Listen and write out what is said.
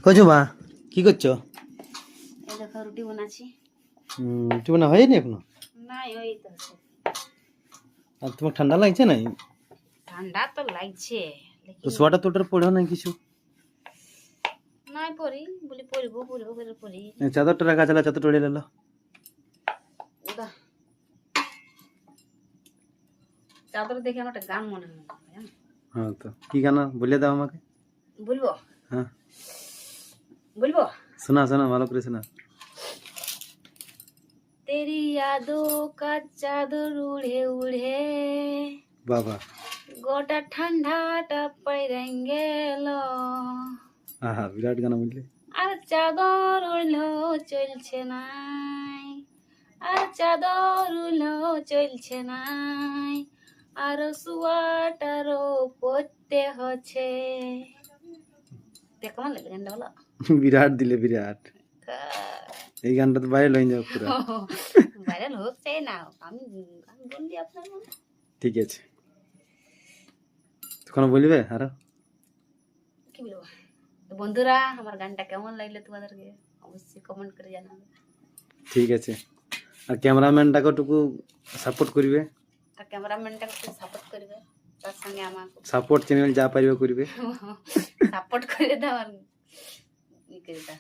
কইছো মা কি করছো? এই দেখো রুটি বানাচ্ছি। রুটি বানা হয়নি এখনো? না ওই তো আছে। আর তোমার ঠান্ডা লাগছে না? ঠান্ডা তো লাগছে তো সোয়াটার তোটার পড়ো না কিছু? নাই পরি বলি পরিব করে পরি। চাদরটা রাখা ছিল, চাদর টড়ে নিল। দাও। চাদর দেখে আমার একটা গান মনে হয়। হ্যাঁ তো কি গান বলে দাও আমাকে। বলবো? হ্যাঁ বলবো? শোনা শোনা ভালো করে শোনা। तेरी यादों का चादर उड़े उड़े বাবা গোটা ঠান্ডাটা পাইরেন গেল। আহা বিরাট গান বললে। আর চাদর উড়লো চলছে নাই, আর চাদর উড়লো চলছে নাই, আর সোয়াটারও পরতে হচ্ছে। দেখ কেমন লাগে গানটা বলো? বিরাট দিলে বিরাট। এই গানটা তো বাইরে লইন যাও পুরো। ভাইরাল হোক চাই না হোক, আমি গান বললি আপনার মনে। ঠিক আছে তখন বলবে আরো কি বলবো? তো বন্ধুরা আমার গানটা কেমন লাগলো তোমাদেরকে অবশ্যই কমেন্ট করে জানাবে। ঠিক আছে। আর ক্যামেরাম্যানটাকে টুকু সাপোর্ট করবে, আর ক্যামেরাম্যানটাকে একটু সাপোর্ট করবে, তার সঙ্গে আমাকে সাপোর্ট চ্যানেল যা পারবে করবে। সাপোর্ট করে দাও আর ই করে দাও।